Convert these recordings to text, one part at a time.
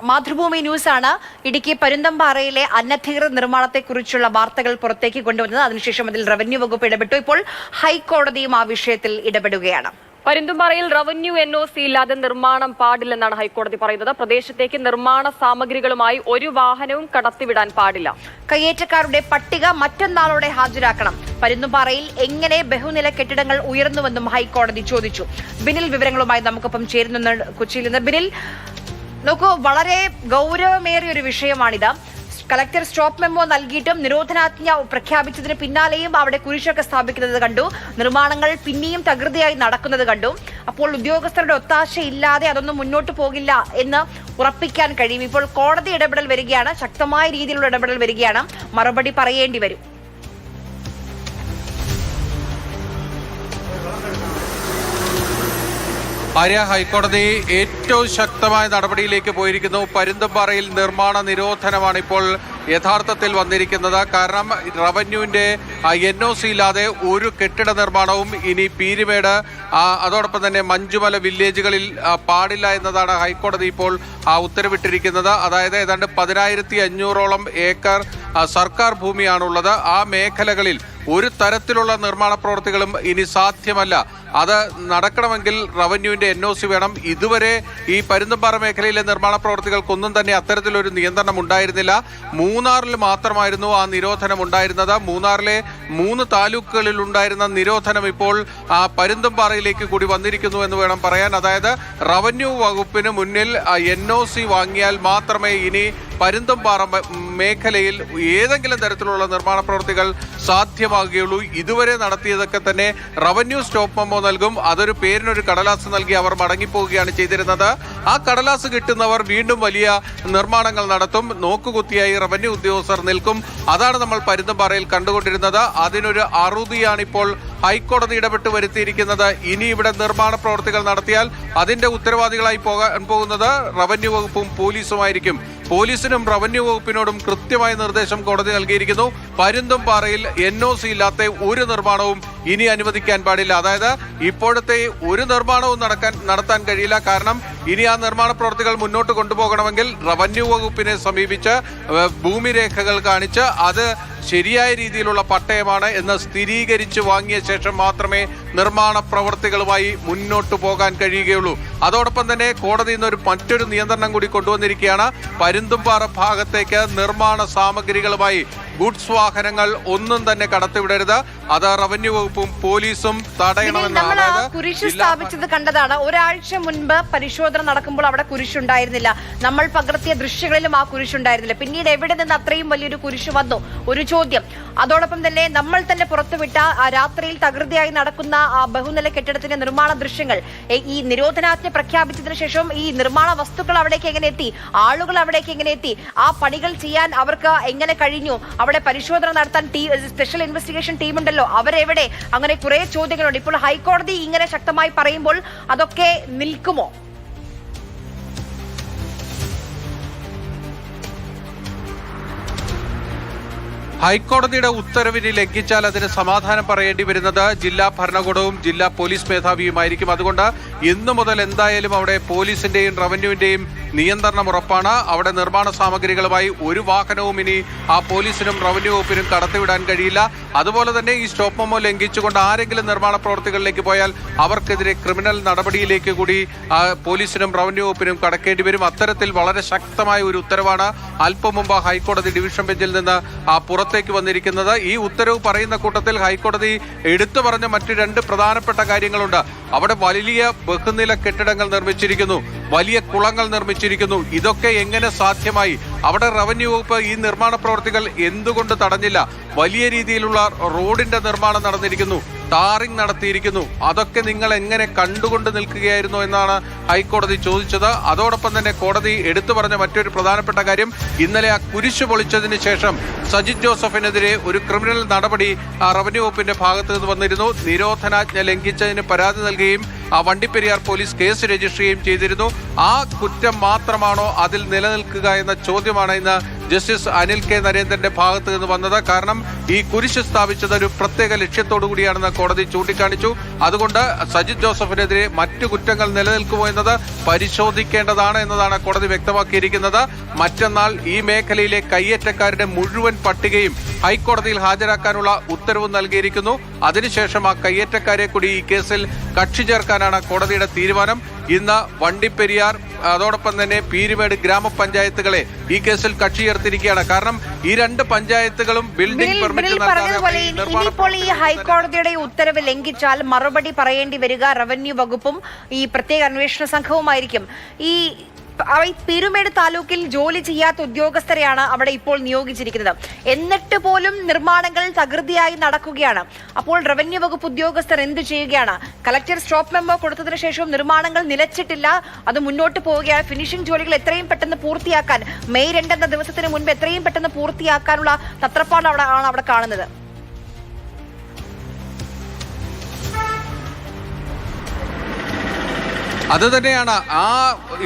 മാതൃഭൂമി ന്യൂസാണ് ഇടുക്കി പരുന്തംപാറയിലെ അനധികൃത നിർമ്മാണത്തെക്കുറിച്ചുള്ള വാർത്തകൾ പുറത്തേക്ക് കൊണ്ടുവന്നത്. അതിനുശേഷം അതിൽ റവന്യൂ വകുപ്പ് ഇടപെട്ടു. ഇപ്പോൾ ഹൈക്കോടതിയും ആ വിഷയത്തിൽ ഇടപെടുകയാണ്. പരുന്തുംപാറയിൽ റവന്യൂ NOC ഇല്ലാതെ നിർമ്മാണം പാടില്ലെന്നാണ് ഹൈക്കോടതി പറയുന്നത്. പ്രദേശത്തേക്ക് നിർമ്മാണ സാമഗ്രികളുമായി ഒരു വാഹനവും കടത്തിവിടാൻ പാടില്ല. കയ്യേറ്റക്കാരുടെ പട്ടിക മറ്റന്നാളോടെ ഹാജരാക്കണം. പരുന്തുംപാറയിൽ എങ്ങനെ ബഹുനില കെട്ടിടങ്ങൾ ഉയർന്നുവെന്നും ഹൈക്കോടതി ചോദിച്ചു. ബിനിൽ വിവരങ്ങളുമായി നമുക്കൊപ്പം ചേരുന്നുണ്ട് കൊച്ചിയിൽ നിന്ന്. ബിനിൽ, നോക്കൂ, വളരെ ഗൗരവമേറിയ ഒരു വിഷയമാണിത്. കളക്ടർ സ്റ്റോപ്പ് മെമ്മോ നൽകിയിട്ടും നിരോധനാജ്ഞ പ്രഖ്യാപിച്ചതിന് പിന്നാലെയും അവിടെ കുരിശൊക്കെ സ്ഥാപിക്കുന്നത് കണ്ടു. നിർമ്മാണങ്ങൾ പിന്നെയും തകൃതിയായി നടക്കുന്നത് കണ്ടു. അപ്പോൾ ഉദ്യോഗസ്ഥരുടെ ഒത്താശയില്ലാതെ അതൊന്നും മുന്നോട്ട് പോകില്ല എന്ന് ഉറപ്പിക്കാൻ കഴിയും. ഇപ്പോൾ കോടതി ഇടപെടൽ വരികയാണ്, ശക്തമായ രീതിയിലുള്ള ഇടപെടൽ വരികയാണ്. മറുപടി പറയേണ്ടി വരും. ഹൈക്കോടതി ഏറ്റവും ശക്തമായ നടപടിയിലേക്ക് പോയിരിക്കുന്നു. പരുന്തുംപാറയിൽ നിർമ്മാണ നിരോധനമാണ് ഇപ്പോൾ യഥാർത്ഥത്തിൽ വന്നിരിക്കുന്നത്. കാരണം റവന്യൂവിന്റെ NOC ഇല്ലാതെ ഒരു കെട്ടിട നിർമ്മാണവും ഇനി പീരുമേട് അതോടൊപ്പം തന്നെ മഞ്ചുമല വില്ലേജുകളിൽ പാടില്ല എന്നതാണ് ഹൈക്കോടതി ഇപ്പോൾ ഉത്തരവിട്ടിരിക്കുന്നത്. അതായത് ഏതാണ്ട് 10,500ഓളം ഏക്കർ സർക്കാർ ഭൂമിയാണുള്ളത്. ആ മേഖലകളിൽ ഒരു തരത്തിലുള്ള നിർമ്മാണ പ്രവൃത്തികളും ഇനി സാധ്യമല്ല. അത് നടക്കണമെങ്കിൽ റവന്യൂവിന്റെ NOC വേണം. ഇതുവരെ ഈ പരുന്തുംപാറ മേഖലയിലെ നിർമ്മാണ പ്രവൃത്തികൾക്കൊന്നും തന്നെ അത്തരത്തിലൊരു നിയന്ത്രണം ഉണ്ടായിരുന്നില്ല. മൂന്നാറിൽ മാത്രമായിരുന്നു ആ നിരോധനം ഉണ്ടായിരുന്നത്. മൂന്നാറിലെ 3 താലൂക്കുകളിൽ ഉണ്ടായിരുന്ന നിരോധനം ഇപ്പോൾ പരുന്തുംപാറയിലേക്ക് കൂടി വന്നിരിക്കുന്നു എന്ന് വേണം പറയാൻ. അതായത് റവന്യൂ വകുപ്പിന് മുന്നിൽ NOC വാങ്ങിയാൽ മാത്രമേ ഇനി പരുന്തുംപാറ മേഖലയിൽ ഏതെങ്കിലും തരത്തിലുള്ള നിർമ്മാണ പ്രവൃത്തികൾ സാധ്യമാകുകയുള്ളൂ. ഇതുവരെ നടത്തിയതൊക്കെ തന്നെ റവന്യൂ സ്റ്റോപ്പ് മെമ്മോ നൽകും. അതൊരു പേരിനൊരു കടലാസ് നൽകി അവർ മടങ്ങിപ്പോവുകയാണ് ചെയ്തിരുന്നത്. ആ കടലാസ് കിട്ടുന്നവർ വീണ്ടും വലിയ നിർമ്മാണങ്ങൾ നടത്തും. നോക്കുകുത്തിയായി റവന്യൂ ഉദ്യോഗസ്ഥർ നിൽക്കും. അതാണ് നമ്മൾ പരുന്തുംപാറയിൽ കണ്ടുകൊണ്ടിരുന്നത്. അതിനൊരു അറുതിയാണ് ഇപ്പോൾ ഹൈക്കോടതി ഇടപെട്ട് വരുത്തിയിരിക്കുന്നത്. ഇനി ഇവിടെ നിർമ്മാണ പ്രവൃത്തികൾ നടത്തിയാൽ അതിന്റെ ഉത്തരവാദികളായി പോകാൻ പോകുന്നത് റവന്യൂ വകുപ്പും പോലീസുമായിരിക്കും. പോലീസിനും റവന്യൂ വകുപ്പിനോടും കൃത്യമായ നിർദ്ദേശം കോടതി നൽകിയിരിക്കുന്നു. പരുന്തുംപാറയിൽ NOC ഇല്ലാത്ത ഒരു നിർമ്മാണവും ഇനി അനുവദിക്കാൻ പാടില്ല. അതായത് ഇപ്പോഴത്തെ ഒരു നിർമ്മാണവും നടത്താൻ കഴിയില്ല. കാരണം ഇനി ആ നിർമ്മാണ പ്രവൃത്തികൾ മുന്നോട്ട് കൊണ്ടുപോകണമെങ്കിൽ റവന്യൂ വകുപ്പിനെ സമീപിച്ച് ഭൂമിരേഖകൾ കാണിച്ച് അത് ശരിയായ രീതിയിലുള്ള പട്ടയമാണ് എന്ന് സ്ഥിരീകരിച്ച് വാങ്ങിയ ശേഷം മാത്രമേ നിർമ്മാണ പ്രവൃത്തികളുമായി മുന്നോട്ട് പോകാൻ കഴിയുകയുള്ളൂ. അതോടൊപ്പം തന്നെ കോടതി ഇന്നൊരു മറ്റൊരു നിയന്ത്രണം കൂടി കൊണ്ടുവന്നിരിക്കുകയാണ്. പരുന്തുംപാറ ഭാഗത്തേക്ക് നിർമ്മാണ സാമഗ്രികളുമായി ഗുഡ്സ് വാഹനങ്ങൾ ഒന്നും തന്നെ കടത്തിവിടരുത്. അത് റവന്യൂ വകുപ്പും പോലീസും തടയണമെന്നാണ്. കുരിശ് സ്ഥാപിച്ചത് കണ്ടതാണ്. ഒരാഴ്ച മുൻപ് പരിശോധന നടക്കുമ്പോൾ അവിടെ കുരിശുണ്ടായിരുന്നില്ല. നമ്മൾ പകർത്തിയ ദൃശ്യങ്ങളിലും ആ കുരിശുണ്ടായിരുന്നില്ല. പിന്നീട് എവിടെ നിന്ന് അത്രയും വലിയൊരു കുരിശ് വന്നു? ഒരു ചോദ്യം. അതോടൊപ്പം തന്നെ നമ്മൾ തന്നെ പുറത്തുവിട്ട രാത്രിയിൽ തകൃതിയായി നടക്കുന്ന ബഹുനില കെട്ടിടത്തിന്റെ നിർമ്മാണ ദൃശ്യങ്ങൾ, ഈ നിരോധനാജ്ഞ പ്രഖ്യാപിച്ചതിന് ശേഷം ഈ നിർമ്മാണ വസ്തുക്കൾ അവിടേക്ക് എങ്ങനെ എത്തി? ആളുകൾ അവിടേക്ക് എങ്ങനെ എത്തി? ആ പണികൾ ചെയ്യാൻ അവർക്ക് എങ്ങനെ കഴിഞ്ഞു? അവിടെ പരിശോധന നടത്താൻ സ്പെഷ്യൽ ഇൻവെസ്റ്റിഗേഷൻ ടീം ഉണ്ടല്ലോ, അവരെവിടെ? അങ്ങനെ കുറെ ചോദ്യങ്ങളുണ്ട്. ഇപ്പോൾ ഹൈക്കോടതി ഇങ്ങനെ ശക്തമായി പറയുമ്പോൾ അതൊക്കെ നിൽക്കുമോ? ഹൈക്കോടതിയുടെ ഉത്തരവിനെ ലംഘിച്ചാൽ അതിന് സമാധാനം പറയേണ്ടി വരുന്നത് ജില്ലാ ഭരണകൂടവും ജില്ലാ പോലീസ് മേധാവിയുമായിരിക്കും. അതുകൊണ്ട് ഇന്നു മുതൽ എന്തായാലും അവിടെ പോലീസിന്റെയും റവന്യൂവിന്റെയും നിയന്ത്രണം ഉറപ്പാണ്. അവിടെ നിർമ്മാണ സാമഗ്രികളുമായി ഒരു വാഹനവും ഇനി ആ പോലീസിനും റവന്യൂ വകുപ്പിനും കടത്തിവിടാൻ കഴിയില്ല. അതുപോലെ തന്നെ ഈ സ്റ്റോപ്പ് മെമ്മോ ലംഘിച്ചുകൊണ്ട് ആരെങ്കിലും നിർമ്മാണ പ്രവൃത്തികളിലേക്ക് പോയാൽ അവർക്കെതിരെ ക്രിമിനൽ നടപടിയിലേക്ക് കൂടി പോലീസിനും റവന്യൂ വകുപ്പിനും കടക്കേണ്ടി വരും. അത്തരത്തിൽ വളരെ ശക്തമായ ഒരു ഉത്തരവാണ് അല്പം മുമ്പ് ഹൈക്കോടതി ഡിവിഷൻ ബെഞ്ചിൽ നിന്ന് പുറത്തേക്ക് വന്നിരിക്കുന്നത്. ഈ ഉത്തരവ് പറയുന്ന കൂട്ടത്തിൽ ഹൈക്കോടതി എടുത്തു പറഞ്ഞ മറ്റു 2 പ്രധാനപ്പെട്ട കാര്യങ്ങളുണ്ട്. അവിടെ വലിയ ബഹുനില കെട്ടിടങ്ങൾ നിർമ്മിച്ചിരിക്കുന്നു, വലിയ കുളങ്ങൾ നിർമ്മിച്ചിരിക്കുന്നു. ഇതൊക്കെ എങ്ങനെ സാധ്യമായി? അവിടെ റവന്യൂ വകുപ്പ് ഈ നിർമ്മാണ പ്രവൃത്തികൾ എന്തുകൊണ്ട് തടഞ്ഞില്ല? വലിയ രീതിയിലുള്ള റോഡിന്റെ നിർമ്മാണം നടന്നിരിക്കുന്നു, ടാറിംഗ് നടത്തിയിരിക്കുന്നു. അതൊക്കെ നിങ്ങൾ എങ്ങനെ കണ്ടുകൊണ്ട് നിൽക്കുകയായിരുന്നു എന്നാണ് ഹൈക്കോടതി ചോദിച്ചത്. അതോടൊപ്പം തന്നെ കോടതി എടുത്തു പറഞ്ഞ മറ്റൊരു പ്രധാനപ്പെട്ട കാര്യം, ഇന്നലെ ആ കുരിശ് പൊളിച്ചതിന് ശേഷം സജിത് ജോസഫിനെതിരെ ഒരു ക്രിമിനൽ നടപടി റവന്യൂ വകുപ്പിന്റെ ഭാഗത്ത് നിന്ന് വന്നിരുന്നു. നിരോധനാജ്ഞ ലംഘിച്ചതിന് പരാതി നൽകുകയും വണ്ടിപ്പെരിയാർ പോലീസ് കേസ് രജിസ്റ്റർ ചെയ്യുകയും ചെയ്തിരുന്നു. ആ കുറ്റം മാത്രമാണോ അതിൽ നിലനിൽക്കുക എന്ന ചോദ്യമാണ് ഇന്ന് ജസ്റ്റിസ് അനിൽ കെ നരേന്ദ്രന്റെ ഭാഗത്ത് നിന്ന് വന്നത്. കാരണം ഈ കുരിശ് സ്ഥാപിച്ചത് ഒരു പ്രത്യേക ലക്ഷ്യത്തോടു കൂടിയാണെന്ന് കോടതി ചൂണ്ടിക്കാണിച്ചു. അതുകൊണ്ട് സജിത് ജോസഫിനെതിരെ മറ്റു കുറ്റങ്ങൾ നിലനിൽക്കുമോ എന്നത് പരിശോധിക്കേണ്ടതാണ് എന്നതാണ് കോടതി വ്യക്തമാക്കിയിരിക്കുന്നത്. മറ്റന്നാൾ ഈ മേഖലയിലെ കയ്യേറ്റക്കാരുടെ മുഴുവൻ പട്ടികയും ഹൈക്കോടതിയിൽ ഹാജരാക്കാനുള്ള ഉത്തരവ് നൽകിയിരിക്കുന്നു. അതിനുശേഷം ആ കയ്യേറ്റക്കാരെ കൂടി ഈ കേസിൽ കക്ഷി ചേർക്കാനാണ് കോടതിയുടെ തീരുമാനം. ഇന്ന് വണ്ടിപ്പെരിയാർ അതോടൊപ്പം തന്നെ പീരുമേട് ഗ്രാമപഞ്ചായത്തുകളെ ഈ കേസിൽ കക്ഷി ചേർത്തിരിക്കുകയാണ്. കാരണം ഈ രണ്ട് പഞ്ചായത്തുകളും ബിൽഡിംഗ് പെർമിറ്റ് ഇനിയിപ്പോൾ ഈ ഹൈക്കോടതിയുടെ ഉത്തരവ് ലംഘിച്ചാൽ മറുപടി പറയേണ്ടി വരിക റവന്യൂ വകുപ്പും ഈ പ്രത്യേക അന്വേഷണ സംഘവുമായിരിക്കും. ഈ പീരുമേട് താലൂക്കിൽ ജോലി ചെയ്യാത്ത ഉദ്യോഗസ്ഥരെയാണ് അവിടെ ഇപ്പോൾ നിയോഗിച്ചിരിക്കുന്നത്. എന്നിട്ട് പോലും നിർമ്മാണങ്ങൾ തകൃതിയായി നടക്കുകയാണ്. അപ്പോൾ റവന്യൂ വകുപ്പ് ഉദ്യോഗസ്ഥർ എന്ത് ചെയ്യുകയാണ്? കളക്ടർ സ്റ്റോപ്പ് മെമ്മോ കൊടുത്തതിനു ശേഷവും നിർമ്മാണങ്ങൾ നിലച്ചിട്ടില്ല, അത് മുന്നോട്ട് പോവുകയാണ്. ഫിനിഷിംഗ് ജോലികൾ എത്രയും പെട്ടെന്ന് പൂർത്തിയാക്കാൻ, മെയ് 2 എന്ന ദിവസത്തിന് മുൻപ് എത്രയും പെട്ടെന്ന് പൂർത്തിയാക്കാനുള്ള തത്രപ്പാട് അവിടെ കാണുന്നത്. അത് തന്നെയാണ്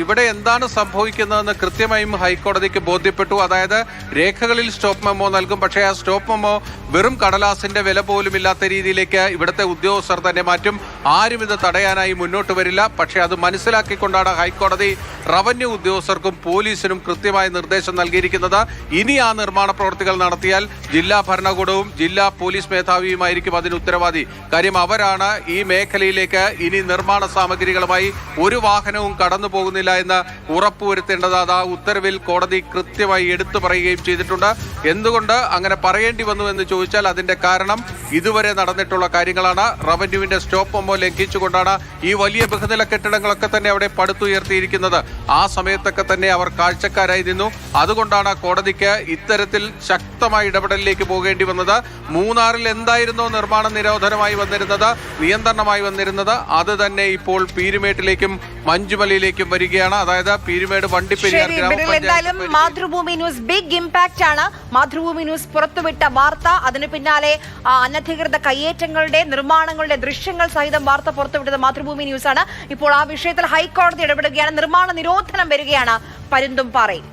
ഇവിടെ എന്താണ് സംഭവിക്കുന്നതെന്ന് കൃത്യമായും ഹൈക്കോടതിക്ക് ബോധ്യപ്പെട്ടു. അതായത് രേഖകളിൽ സ്റ്റോപ്പ് മെമ്മോ നൽകും, പക്ഷേ ആ സ്റ്റോപ്പ് മെമ്മോ വെറും കടലാസിന്റെ വില പോലും ഇല്ലാത്ത രീതിയിലേക്ക് ഇവിടുത്തെ ഉദ്യോഗസ്ഥർ തന്നെ മാറ്റും. ആരും ഇത് തടയാനായി മുന്നോട്ട് വരില്ല. പക്ഷേ അത് മനസ്സിലാക്കിക്കൊണ്ടാണ് ഹൈക്കോടതി റവന്യൂ ഉദ്യോഗസ്ഥർക്കും പോലീസിനും കൃത്യമായ നിർദ്ദേശം നൽകിയിരിക്കുന്നത്. ഇനി ആ നിർമ്മാണ പ്രവൃത്തികൾ നടത്തിയാൽ ജില്ലാ ഭരണകൂടവും ജില്ലാ പോലീസ് മേധാവിയുമായിരിക്കും അതിന് ഉത്തരവാദി. കാര്യം അവരാണ് ഈ മേഖലയിലേക്ക് ഇനി നിർമ്മാണ സാമഗ്രികളുമായി ഒരു വാഹനവും കടന്നു പോകുന്നില്ല എന്ന് ഉറപ്പുവരുത്തേണ്ടത് അത് ആ ഉത്തരവിൽ കോടതി കൃത്യമായി എടുത്തു പറയുകയും ചെയ്തിട്ടുണ്ട്. എന്തുകൊണ്ട് അങ്ങനെ പറയേണ്ടി വന്നു എന്ന് ചോദിച്ചാൽ അതിന്റെ കാരണം ഇതുവരെ നടന്നിട്ടുള്ള കാര്യങ്ങളാണ്. റവന്യൂവിന്റെ സ്റ്റോപ്പ് മെമ്മോ ലംഘിച്ചുകൊണ്ടാണ് ഈ വലിയ ബഹുനില കെട്ടിടങ്ങളൊക്കെ തന്നെ അവിടെ പടുത്തുയർത്തിയിരിക്കുന്നത്. ആ സമയത്തൊക്കെ തന്നെ അവർ കാഴ്ചക്കാരായി നിന്നു. അതുകൊണ്ടാണ് കോടതിക്ക് ഇത്തരത്തിൽ ശക്തമായ ഇടപെടലിലേക്ക് പോകേണ്ടി വന്നത്. മൂന്നാറിൽ എന്തായിരുന്നോ നിർമ്മാണ നിരോധനമായി വന്നിരുന്നത്, നിയന്ത്രണമായി വന്നിരുന്നത്, അത് തന്നെ ഇപ്പോൾ പീരുമേട്ടിലേക്കും മഞ്ചുമലയിലേക്കും വരികയാണ്. അതായത് പീരുമേട് വണ്ടിപ്പെരിയാർ എന്തായാലും മാതൃഭൂമി ന്യൂസ് ബിഗ് ഇമ്പാക്റ്റ് ആണ്. മാതൃഭൂമി ന്യൂസ് പുറത്തുവിട്ട വാർത്ത, അതിന് പിന്നാലെ അനധികൃത കയ്യേറ്റങ്ങളുടെ നിർമ്മാണങ്ങളുടെ ദൃശ്യങ്ങൾ സഹിതം വാർത്ത പുറത്തുവിട്ടത് മാതൃഭൂമി ന്യൂസ് ആണ്. ഇപ്പോൾ ആ വിഷയത്തിൽ ഹൈക്കോടതി ഇടപെടുകയാണ്. നിർമ്മാണ നിരോധനം വരികയാണ് പരുന്തുംപാറയിൽ.